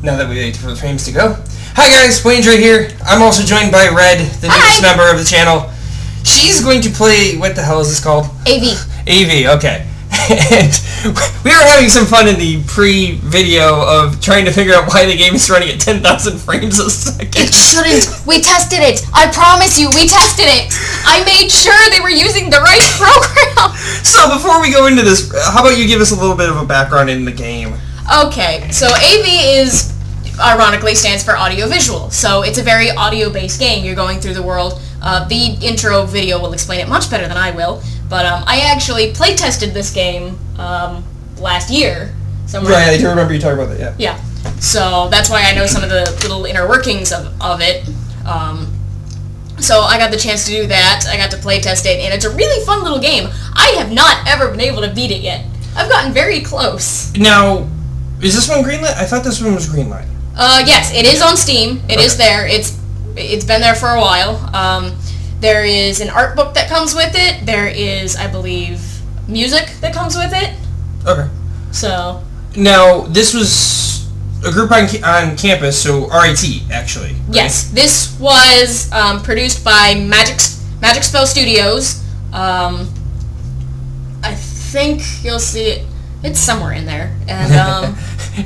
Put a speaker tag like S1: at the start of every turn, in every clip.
S1: Now that we wait for the frames to go. Hi guys, Wayne's right here. I'm also joined by Red, the newest member of the channel. She's going to play, what the hell is this called?
S2: AV.
S1: AV, okay. And we were having some fun in the pre-video of trying to figure out why the game is running at 10,000 frames a second.
S2: It shouldn't. We tested it. I promise you, we tested it. I made sure they were using the right program.
S1: So before we go into this, how about you give us a little bit of a background in the game?
S2: Okay, so AV is, ironically, stands for audio-visual. So it's a very audio-based game. You're going through the world. The intro video will explain it much better than I will. But I actually play-tested this game last year.
S1: Right, I do remember you talking about that, yeah.
S2: Yeah. So that's why I know some of the little inner workings of it. So I got the chance to do that. I got to play-test it, and it's a really fun little game. I have not ever been able to beat it yet. I've gotten very close.
S1: Now, is this one greenlit? I thought this one was greenlit.
S2: Yes, it is on Steam. It is there. It's been there for a while. There is an art book that comes with it. There is, I believe, music that comes with it.
S1: Okay.
S2: So.
S1: Now, this was a group on campus, so RIT, actually. Right?
S2: Yes, this was produced by FirstForever Studios. I think you'll see it. It's somewhere in there, and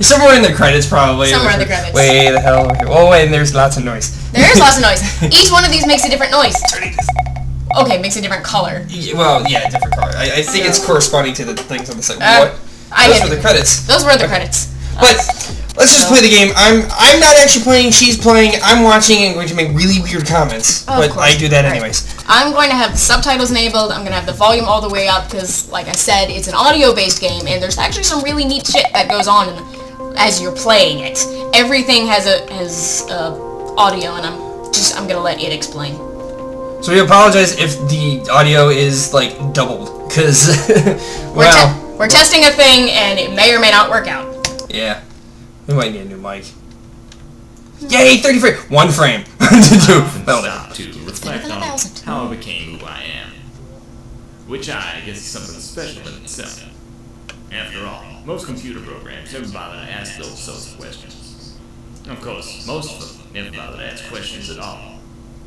S1: somewhere in the credits, probably.
S2: Somewhere in the credits.
S1: Way the hell. Oh, wait, and there's lots of noise.
S2: There is lots of noise. Each one of these makes a different noise. Okay, makes a different color.
S1: Well, yeah, different color. I think it's corresponding to the things on the side. What? Those were the credits.
S2: Those were the credits.
S1: But let's just play the game. I'm not actually playing. She's playing. I'm watching and going to make really weird comments.
S2: Oh,
S1: but I do that anyways.
S2: I'm going to have the subtitles enabled. I'm going to have the volume all the way up because, like I said, it's an audio-based game, and there's actually some really neat shit that goes on as you're playing it. Everything has audio, and I'm going to let it explain.
S1: So we apologize if the audio is like doubled, because
S2: we're testing a thing, and it may or may not work out.
S1: Yeah, we might need a new mic. Yay, 30 frames. One frame.
S3: to reflect on how I became who I am. Which I guess is something special in itself. After all, most computer programs never bother to ask those sorts of questions. Of course, most of them never bother to ask questions at all.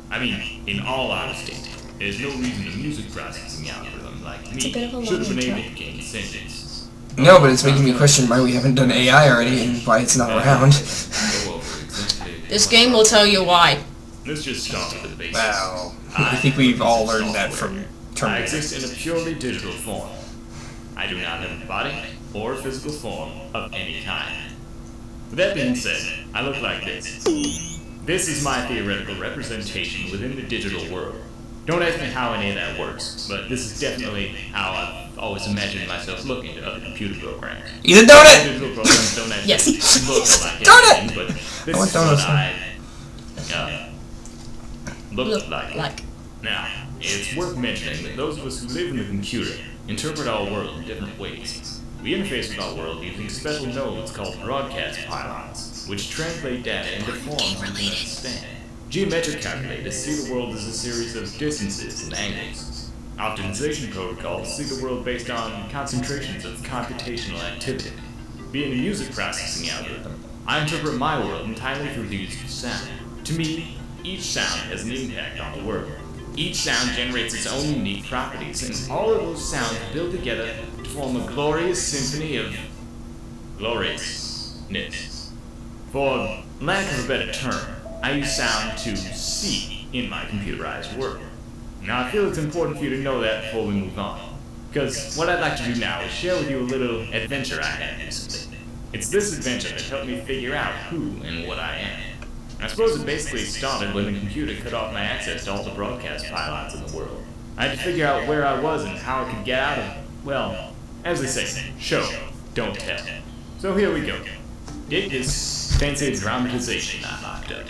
S3: I mean, in all honesty, there's no reason the music processing algorithm like me should have been able to gain sentience.
S1: No, but it's making me question why we haven't done AI already and why it's not around.
S2: This game will tell you why.
S3: Let's just start with the basics.
S1: Wow. I think we've all learned that from Terminator.
S3: I exist in a purely digital form. I do not have a body or a physical form of any kind. With that being said, I look like this. This is my theoretical representation within the digital world. Don't ask me how any of that works, but this is definitely how I've always imagined myself looking to other computer programs.
S1: Eat a donut!
S3: Digital programs don't actually
S2: Yes.
S3: look like
S1: Donut!
S3: anything, but this is what I look like. Now, it's worth mentioning that those of us who live in the computer interpret our world in different ways. We interface with our world using special nodes called broadcast pylons, which translate data into forms we can understand. Geometric calculators see the world as a series of distances and angles. Optimization protocols see the world based on concentrations of computational activity. Being a music processing algorithm, I interpret my world entirely through the use of sound. To me, each sound has an impact on the world. Each sound generates its own unique properties, and all of those sounds build together to form a glorious symphony of gloriousness. For lack of a better term, I use sound to see in my computerized world. Now, I feel it's important for you to know that before we move on, because what I'd like to do now is share with you a little adventure I had recently. It's this adventure that helped me figure out who and what I am. I suppose it basically started when the computer cut off my access to all the broadcast pylons in the world. I had to figure out where I was and how I could get out of, well, as they say, show, don't tell. So here we go. Dig this fancy dramatization I mocked up.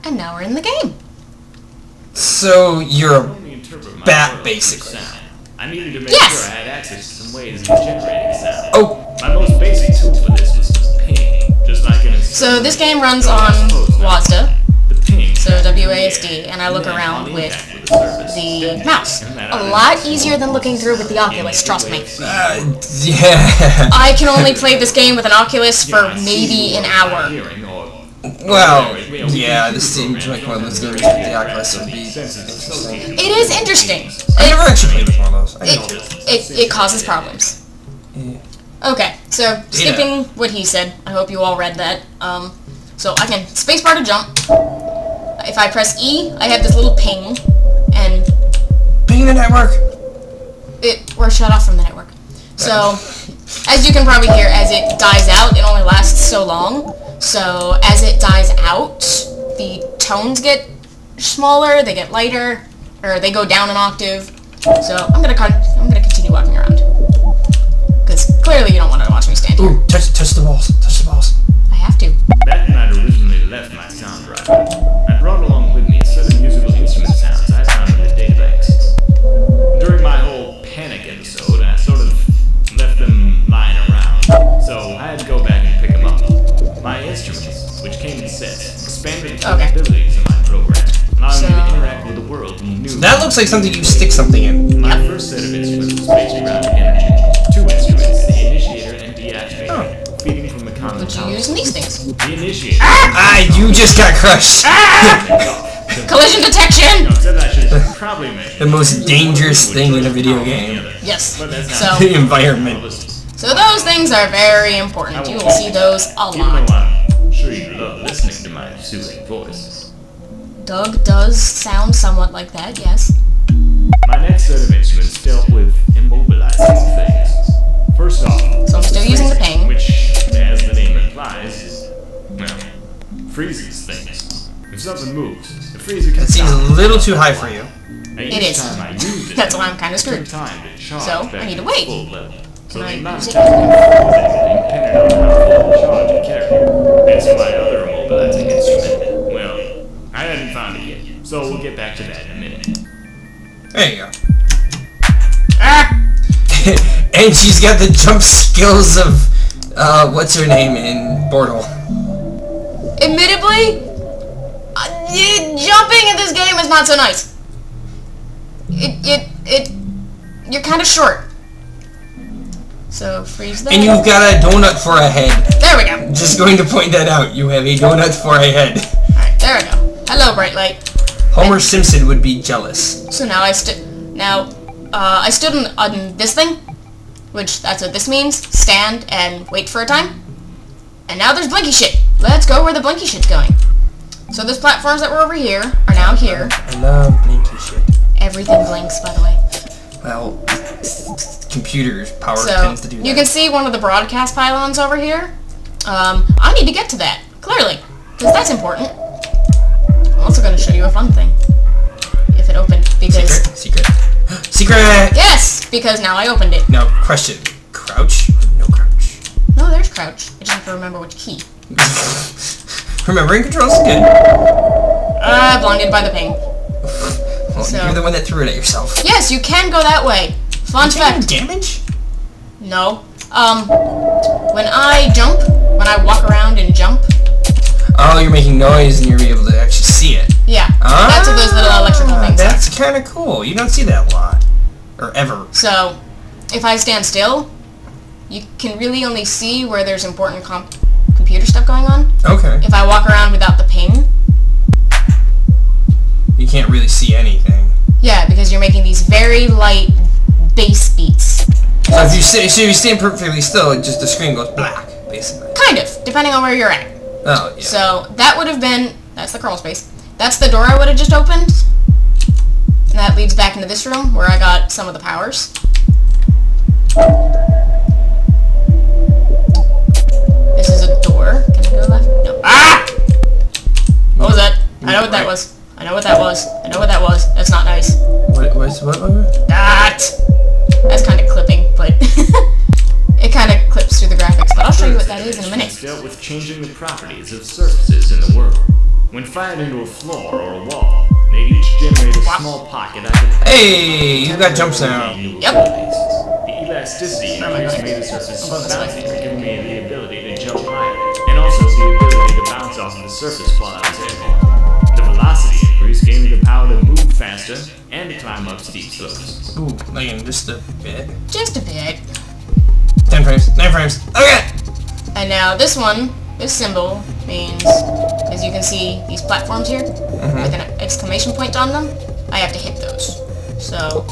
S2: And now we're in the game.
S1: So you're a bat, basically.
S3: I needed to make sure I had access to some ways of generating sound.
S1: Oh!
S3: My most basic tool for this was to ping, just like in a...
S2: So this game runs on WASD,
S3: The ping
S2: so WASD, and I look around with
S3: the surface.
S2: the mouse. A lot easier than looking through with the Oculus, trust me.
S1: Yeah.
S2: I can only play this game with an Oculus for maybe an hour.
S1: Well, yeah, this seems like one of those games that the Oculus would be interesting.
S2: It is interesting.
S1: I never actually played with one of those. I know.
S2: It causes problems.
S1: Yeah.
S2: Okay, so skipping what he said, I hope you all read that. So I can spacebar to jump. If I press E, I have this little ping, and
S1: Ping the network.
S2: we're shut off from the network. So, as you can probably hear, as it dies out, it only lasts so long. So, as it dies out, the tones get smaller, they get lighter, or they go down an octave. So, I'm gonna continue walking around, because clearly you don't want to watch me stand here.
S1: Ooh, touch the walls. Touch the walls.
S2: I have to.
S3: Back when I'd originally left my sound drive, I brought along with me a set of musical instrument sounds I found in the database. During my whole panic episode, I sort of left them lying around, so I had to go back and pick them up. My instruments, which came in sets, expanded the capabilities of my program, allowing me to interact with the world in new.
S1: That looks like something you stick something in.
S3: My first set of instruments was based around energy. 2 instruments, the initiator and deactivator, feeding from the common
S2: What you use in these things?
S3: The initiator.
S1: You just got crushed.
S2: Collision detection!
S3: Probably make
S1: The most dangerous thing in a video game.
S2: Yes.
S3: But that's
S2: So,
S1: The environment.
S2: so those things are very important. You will see those a
S3: Even though
S2: lot.
S3: I'm sure you love listening to my soothing voice.
S2: Doug does sound somewhat like that, yes.
S3: My next set of instruments dealt with immobilizing things. First off,
S2: So I'm still using the ping.
S3: which, as the name implies, is, well, freezes things. If something moves, the freezer can
S1: That seems a
S3: stop.
S1: little too high for you.
S2: It is.
S3: Time I used it,
S2: That's why I'm kind of
S3: it took
S2: screwed.
S3: time to charge
S2: So,
S3: back
S2: I need to
S3: to
S2: wait.
S3: full level. So
S2: Can I
S3: the amount
S2: use
S3: of
S2: it?
S3: time to freeze everything depended on how full charge it carried. As for my other immobilizing instrument, well, I hadn't found it yet, so we'll get back to that in a minute.
S1: There you go. And she's got the jump skills of, what's her name in Portal?
S2: Admittedly, jumping in this game is not so nice. You're kind of short. So freeze that.
S1: And you've got a donut for a head.
S2: There we go.
S1: Just going to point that out. You have a donut for a head.
S2: Alright, there we go. Hello, bright light.
S1: Homer Simpson would be jealous.
S2: So now I stood on this thing, which that's what this means. Stand and wait for a time. And now there's blinky shit. Let's go where the blinky shit's going. So those platforms that were over here are now here.
S1: I love blinky shit.
S2: Everything blinks, by the way.
S1: Well, computers power
S2: So
S1: tends to do that.
S2: you can see one of the broadcast pylons over here. I need to get to that, clearly, because that's important. I'm also going to show you a fun thing. If it opened, because...
S1: Secret. Secret!
S2: Yes! Because now I opened it.
S1: Now, question. Crouch or no crouch?
S2: No, there's crouch. I just have to remember which key.
S1: Remembering controls is good.
S2: Blinded by the ping.
S1: Well,
S2: So-
S1: you're the one that threw it at yourself.
S2: Yes, you can go that way. Fun fact.
S1: Damage?
S2: No. When I jump, when I walk around and jump,
S1: Oh, you're making noise and you're able to actually see it.
S2: yeah, that's what those little electrical things are.
S1: That's kind of cool. You don't see that a lot. Or ever.
S2: So, if I stand still, you can really only see where there's important computer stuff going on.
S1: Okay.
S2: If I walk around without the ping,
S1: You can't really see anything.
S2: yeah, because you're making these very light bass beats.
S1: So if you stand perfectly still, just the screen goes black, basically.
S2: Kind of, depending on where you're at.
S1: Oh, yeah.
S2: So, that would have been, that's the crawl space. That's the door I would have just opened. And that leads back into this room, where I got some of the powers. This is a door. Can I go left? No. Ah! What was that? I know what that was. I know what that was. I know what that was. That's not nice.
S1: What?
S2: That! That's kind of clipping, but it kind of clips through the graphics. But I'll show you what that is in a minute.
S3: Dealt with changing the properties of surfaces in the world. When fired into a floor or a wall, they each generate a small pocket I could...
S1: Hey, you got jumps now.
S2: Yep.
S3: The elasticity increase made the surface bouncy, giving me the ability to jump higher, and also the ability to bounce off of the surface while I was airborne. The velocity increase gave me the power to move faster, and to climb up steep slopes.
S1: Ooh, like in just a bit.
S2: Just a bit.
S1: 10 frames. 9 frames. Okay!
S2: And now this one, this symbol, means, as you can see, these platforms here, with an exclamation point on them, I have to hit those. So,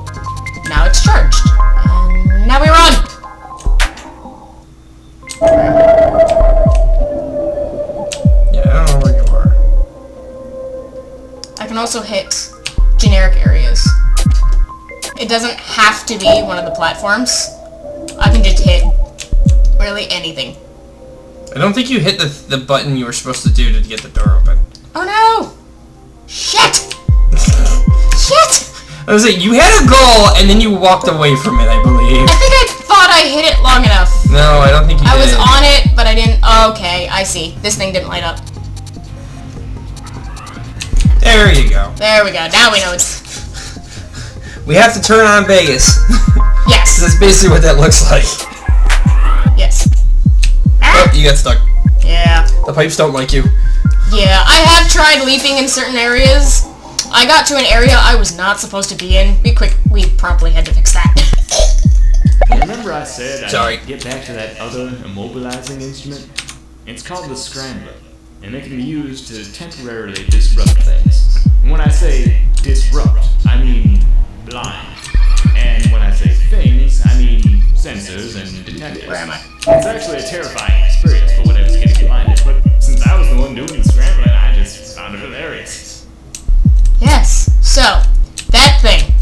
S2: now it's charged. And now we run!
S1: Yeah, I don't know where you are.
S2: I can also hit generic areas. It doesn't have to be one of the platforms. I can just hit really anything.
S1: I don't think you hit the button you were supposed to do to get the door open.
S2: Oh no! Shit! Shit!
S1: I was like, you had a goal and then you walked away from it, I believe.
S2: I think I thought I hit it long enough.
S1: No, I don't think you did.
S2: I was on it, but I didn't. Oh, okay, I see. This thing didn't light up.
S1: There you go.
S2: There we go. Now we know it's...
S1: We have to turn on Vegas.
S2: Yes.
S1: That's basically what that looks like.
S2: Yes.
S1: Oh, you got stuck.
S2: Yeah.
S1: The pipes don't like you.
S2: Yeah, I have tried leaping in certain areas. I got to an area I was not supposed to be in. We promptly had to fix that.
S3: Remember I said
S1: Sorry.
S3: I'd get back to that other immobilizing instrument? It's called the Scrambler, and it can be used to temporarily disrupt things. And when I say disrupt, I mean blind. And when I say things, I mean sensors and detectors.
S2: Where am I?
S3: It's actually a terrifying experience for whatever's getting blinded, but since I was the one doing the scrambling, I just found it hilarious.
S2: Yes. So, that thing.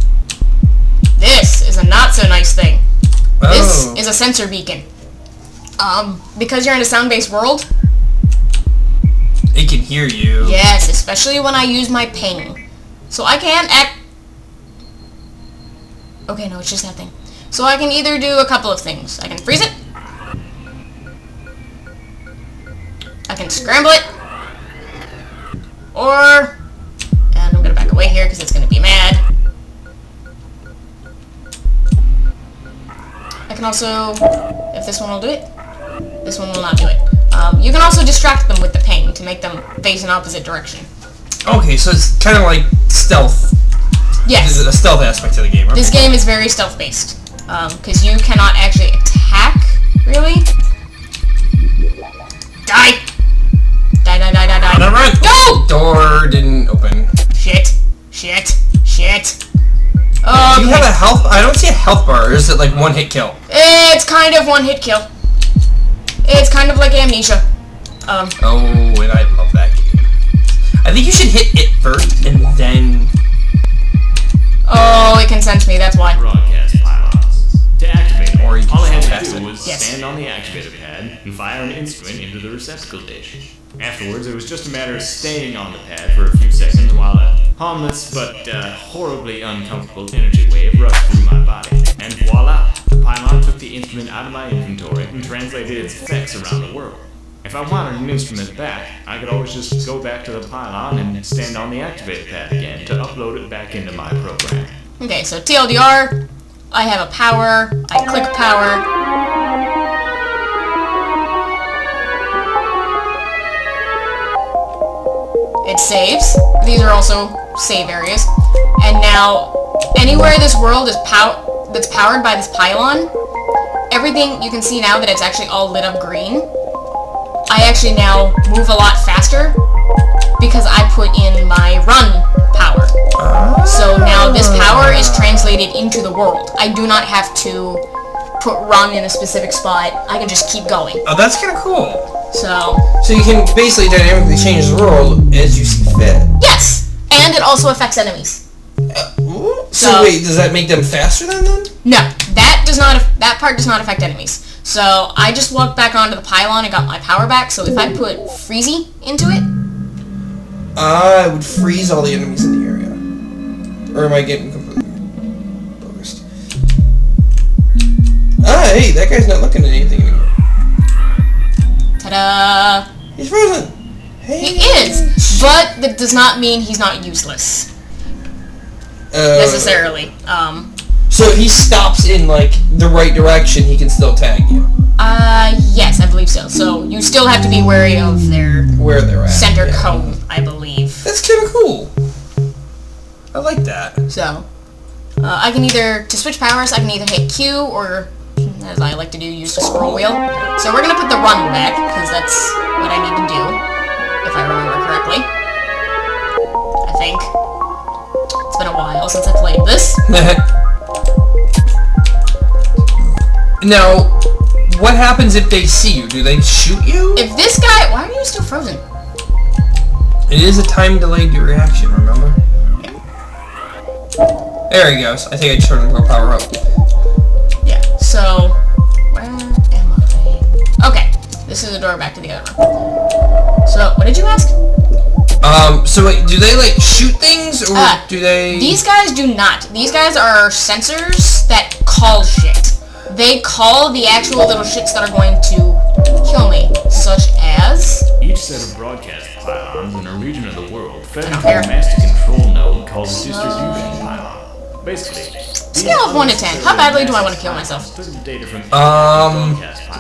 S2: This is a not so nice thing.
S1: Oh.
S2: This is a sensor beacon. Because you're in a sound-based world,
S1: It can hear you.
S2: yes, especially when I use my ping. So I can't act... Okay, no, it's just that thing. So I can either do a couple of things. I can freeze it. I can scramble it. Or... And I'm gonna back away here because it's gonna be mad. I can also... If this one will do it, this one will not do it. You can also distract them with the ping to make them face an opposite direction.
S1: Okay, so it's kind of like stealth.
S2: Yes.
S1: There's a stealth aspect to the game. Okay.
S2: This game is very stealth-based. Because you cannot actually attack, really. Die! Die, die, die, die, die.
S1: Run, run!
S2: Go!
S1: Door didn't open.
S2: Shit. Shit. Shit. Oh,
S1: Do you have a health? I don't see a health bar. Or is it like one hit kill?
S2: It's kind of one-hit kill. It's kind of like Amnesia.
S1: Oh, and I love that game. I think you should hit it first and then...
S2: Oh, it can sense me, that's why.
S3: Broadcast pylons. To activate them,
S1: Or you can
S3: all I had
S1: pass
S3: to
S1: it.
S3: do was
S2: Yes.
S3: stand on the activator pad and fire an instrument into the receptacle dish. Afterwards, it was just a matter of staying on the pad for a few seconds while a harmless but horribly uncomfortable energy wave rushed through my body. And voila! The pylon took the instrument out of my inventory and translated its effects around the world. If I wanted an instrument back, I could always just go back to the pylon and stand on the activator pad again to upload it back into my program.
S2: Okay, so TLDR, I have a power, I click power. It saves. These are also save areas. And now, anywhere this world is that's powered by this pylon, everything you can see now that it's actually all lit up green. I actually now move a lot faster because I put in my run power. So now this power is translated into the world. I do not have to put run in a specific spot. I can just keep going.
S1: Oh, that's kind of cool.
S2: So
S1: you can basically dynamically change the world as you see fit.
S2: yes, and it also affects enemies.
S1: So wait, does that make them faster then?
S2: No, that part does not affect enemies. So I just walked back onto the pylon and got my power back. So if I put Freezy into it,
S1: I would freeze all the enemies in the area. Or am I getting completely focused? Ah, hey, that guy's not looking at anything anymore.
S2: ta-da!
S1: He's frozen. Hey.
S2: He is, but that does not mean he's not useless necessarily.
S1: So if he stops in like the right direction, he can still tag you.
S2: Yes, I believe so. So you still have to be wary of their
S1: Where they're at.
S2: center
S1: yeah.
S2: cone, I believe.
S1: That's kind of cool. I like that.
S2: So, I can to switch powers, I can either hit Q or, as I like to do, use the scroll wheel. So we're going to put the run back, because that's what I need to do, if I remember correctly. I think. It's been a while since I played this.
S1: Now, what happens if they see you? Do they shoot you?
S2: If this guy... Why are you still frozen?
S1: It is a time-delayed reaction, remember?
S2: Yeah.
S1: There he goes. I think I just heard him go power up.
S2: Yeah, so... Where am I? Okay, this is the door back to the other room. So, what did you ask?
S1: So wait, do they, like, shoot things, or do they...
S2: These guys do not. These guys are sensors that call shit. They call the actual little shits that are going to kill me, such as...
S3: Each set of broadcast pylons in a region of the world fed into a master control node called a distribution pylon. Basically,
S2: scale of 1 to 10, how badly do I want to kill myself?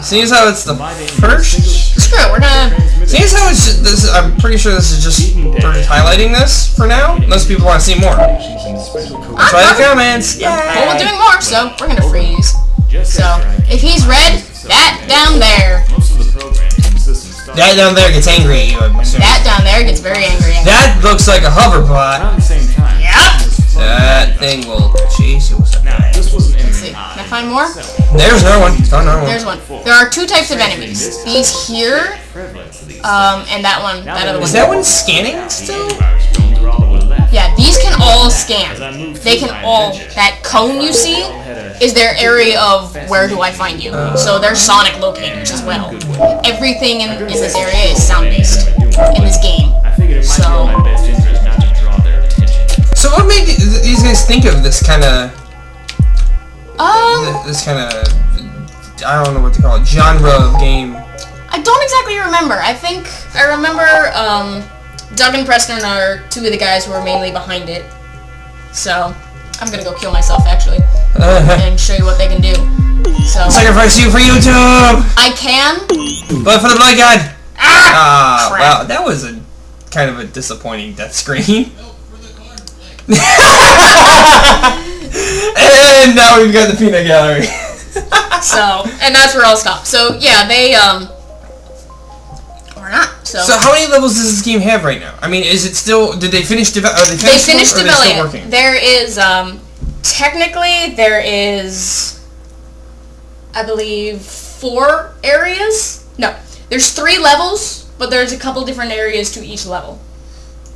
S1: Seeing as how it's the first...
S2: Screw it, we're gonna...
S1: Seeing as how it's just, I'm pretty sure this is just highlighting this for now, unless people want to see more. Try the comments!
S2: Well, we're doing more, so we're gonna freeze. So, if he's red, that down there.
S1: That down there gets angry at you, I'm assuming.
S2: That down there gets very angry at me.
S1: That looks like a hoverpod.
S2: Yep!
S1: That thing will chase you.
S2: Let's see. Can I find more?
S1: There's another one.
S2: There's one. There are 2 types of enemies. These here, and that one, that other one.
S1: Is that one scanning still?
S2: Yeah, these can all scan. They can all... That cone you see is their area of where do I find you. So they're sonic locators as well. Everything in this area is sound-based in this game.
S1: So what made these guys think of this kind of... This kind of... I don't know what to call it. Genre of game.
S2: I don't exactly remember. I remember, Doug and Preston are 2 of the guys who are mainly behind it. So, I'm gonna go kill myself, actually. And show you what they can do. So...
S1: Sacrifice you for YouTube!
S2: I can.
S1: But for the blood god!
S2: Ah! Crap.
S1: Wow, that was a kind of a disappointing death screen. And now we've got the peanut gallery.
S2: So, and that's where I'll stop. So, yeah, they, or not, so.
S1: So how many levels does this game have right now? I mean, is it still, did they finish developing?
S2: They finished developing. There is, technically, there is, I believe, 4 areas. No, there's 3 levels, but there's a couple different areas to each level.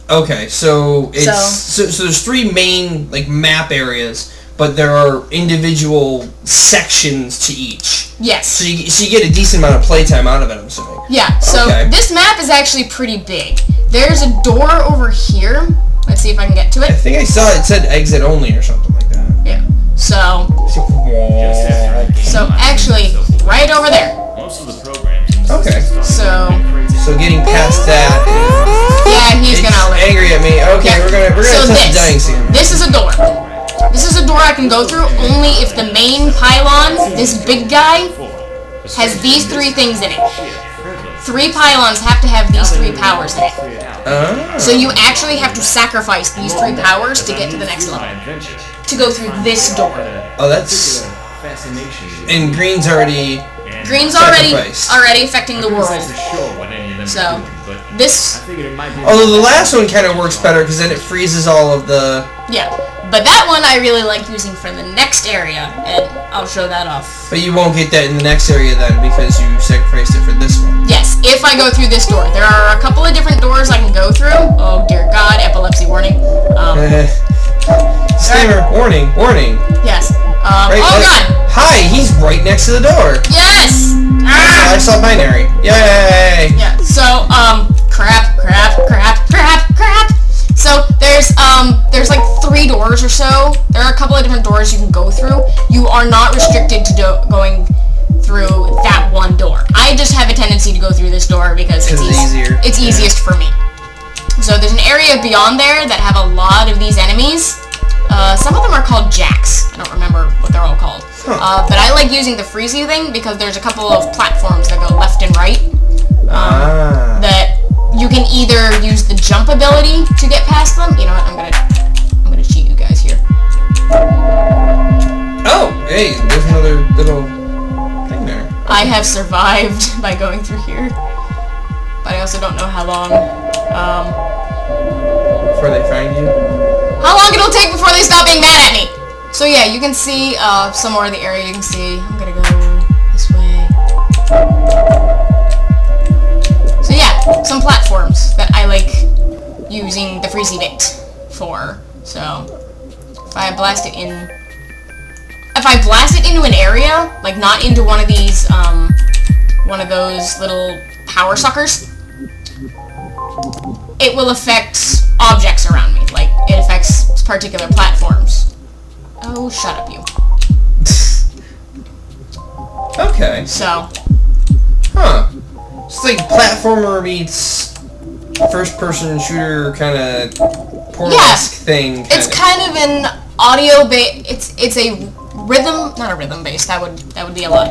S1: Okay, so it's so there's 3 main like map areas, but there are individual sections to each.
S2: Yes.
S1: So you get a decent amount of playtime out of it, I'm assuming.
S2: Yeah. So this map is actually pretty big. There's a door over here. Let's see if I can get to it.
S1: I think I saw it said exit only or something like that.
S2: Yeah. So actually, right over there.
S3: Most of the programs.
S1: Okay. So getting past that.
S2: Yeah, he's gonna
S1: angry at me. Okay, we're gonna test the dying scene.
S2: This is a door. This is a door I can go through only if the main pylon, this big guy, has these 3 things in it. 3 pylons have to have these 3 powers in it. So you actually have to sacrifice these 3 powers to get to the next level. To go through this door.
S1: Oh, that's... And Green's already
S2: affecting the world. So, this...
S1: Although the last one kind of works better because then it freezes all of the...
S2: Yeah, but that one I really like using for the next area, and I'll show that off.
S1: But you won't get that in the next area then because you sacrificed it for this one.
S2: Yes, if I go through this door. There are a couple of different doors I can go through. Oh dear God, epilepsy warning.
S1: Disclaimer, warning.
S2: Yes.
S1: Right,
S2: oh God!
S1: Hi, he's right next to the door.
S2: Yes!
S1: I saw binary. Yay!
S2: Yeah, so, crap. So, there's like 3 doors or so. There are a couple of different doors you can go through. You are not restricted to going through that one door. I just have a tendency to go through this door because it's easier. It's easiest for me. So, there's an area beyond there that have a lot of these enemies. Some of them are called jacks. I don't remember what they're all called. But I like using the freezy thing because there's a couple of platforms that go left and right. That you can either use the jump ability to get past them. You know what? I'm gonna cheat
S1: Oh, hey, there's another little thing there.
S2: I have survived by going through here, but I also don't know how long.
S1: Before they find you.
S2: How long it'll take before they stop being mad at me? So yeah, you can see some more of the area. You can see. I'm gonna go this way. So yeah, some platforms that I like using the freezy bit for. So if I blast it in. If I blast it into an area, like not into one of these, one of those little power suckers, it will affect objects around me. Like, it affects particular platforms. Oh, shut up, you.
S1: Okay.
S2: So.
S1: Huh. It's like platformer meets first-person shooter kind of portal-esque thing.
S2: It's kind of an audio it's a rhythm, not a rhythm based. That would be a lot.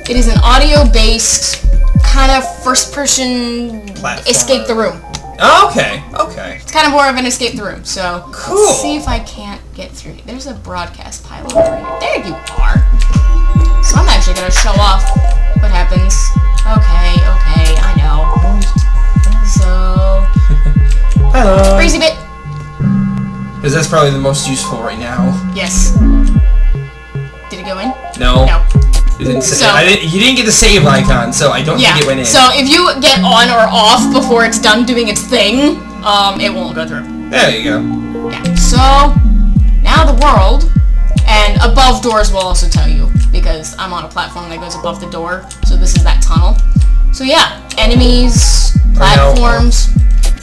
S2: It is an audio based kind of first person escape the room.
S1: Oh, okay. Okay.
S2: It's kind of more of an escape the room. So
S1: cool.
S2: Let's see if I can't get through. There's a broadcast pylon over here. There you are. So I'm actually gonna show off what happens. Okay, I know. So
S1: hello.
S2: crazy bit.
S1: Because that's probably the most useful right now.
S2: Yes. Did it go in?
S1: No.
S2: No.
S1: You didn't get the save icon, so I don't think it went in.
S2: So if you get on or off before it's done doing its thing, it won't go through.
S1: There you go.
S2: Yeah. So now the world, and above doors will also tell you, because I'm on a platform that goes above the door, so this is that tunnel. So yeah, enemies, platforms.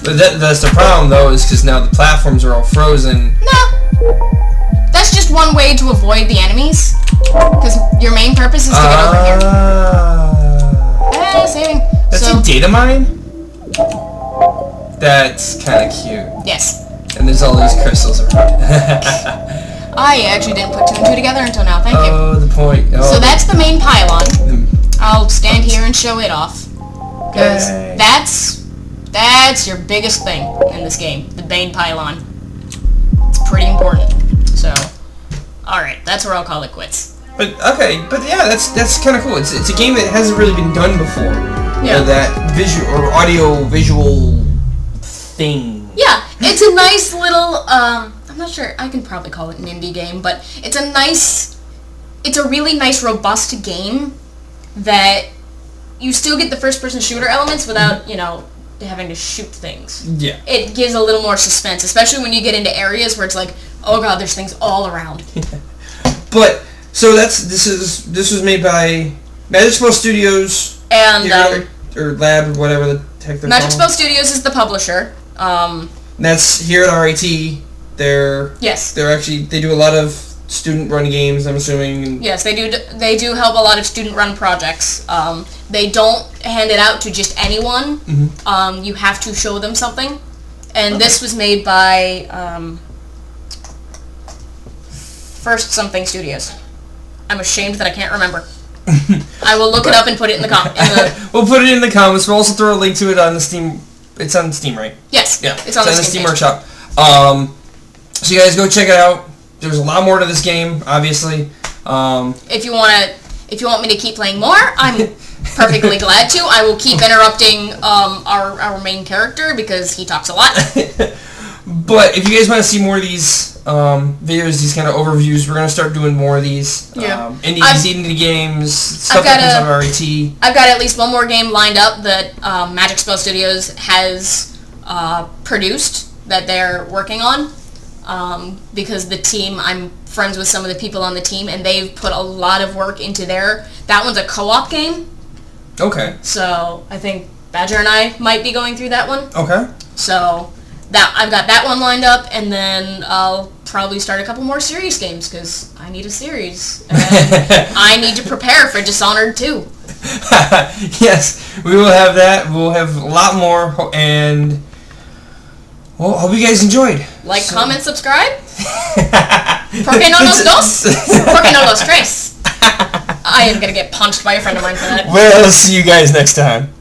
S1: That's the problem though, is because now the platforms are all frozen.
S2: No. That's just one way to avoid the enemies. Because your main purpose is to get over here. Saving.
S1: That's a data mine? That's kind of cute.
S2: Yes.
S1: And there's all these crystals around.
S2: I actually didn't put two and two together until now. Thank you.
S1: Oh, the point. Oh.
S2: So that's the main pylon. I'll stand here and show it off. Because that's your biggest thing in this game. The main pylon. It's pretty important. So, alright, that's where I'll call it quits.
S1: But yeah, that's kind of cool. It's a game that hasn't really been done before.
S2: Yeah.
S1: That visual or audio visual thing.
S2: Yeah, it's a nice little. I'm not sure. I can probably call it an indie game, but it's a really nice, robust game that you still get the first-person shooter elements without having to shoot things.
S1: Yeah.
S2: It gives a little more suspense, especially when you get into areas where it's like, oh god, there's things all around.
S1: But. So this was made by Magic Spell Studios
S2: and
S1: or Lab or whatever the heck they're
S2: Magic Spell
S1: called.
S2: Studios is the publisher.
S1: That's here at RIT. They're they do a lot of student run games, I'm assuming.
S2: Yes, they do. They do help a lot of student run projects. They don't hand it out to just anyone. Mm-hmm. You have to show them something, and this was made by First Something Studios. I'm ashamed that I can't remember. I will look it up and put it in the
S1: We'll put it in the comments. We'll also throw a link to it on the Steam. It's on Steam, right?
S2: Yes.
S1: Yeah.
S2: It's on the
S1: Steam
S2: page.
S1: Workshop. So you guys go check it out. There's a lot more to this game, obviously.
S2: If you want me to keep playing more, I'm perfectly glad to. I will keep interrupting our main character because he talks a lot.
S1: But if you guys want to see more of these videos, these kind of overviews, we're going to start doing more of these.
S2: Yeah.
S1: Indie games, stuff that comes out of RIT.
S2: I've got at least one more game lined up that Magic Spell Studios has produced that they're working on. Because the team, I'm friends with some of the people on the team, and they've put a lot of work into that one's a co-op game.
S1: Okay.
S2: So I think Badger and I might be going through that one.
S1: Okay.
S2: So I've got that one lined up, and then I'll probably start a couple more series games because I need a series, and I need to prepare for Dishonored 2.
S1: Yes, we will have that. We'll have a lot more, and well, hope you guys enjoyed.
S2: Comment, subscribe. Porque no los dos? Porque no los tres? I am gonna get punched by a friend of mine for that.
S1: We'll see you guys next time.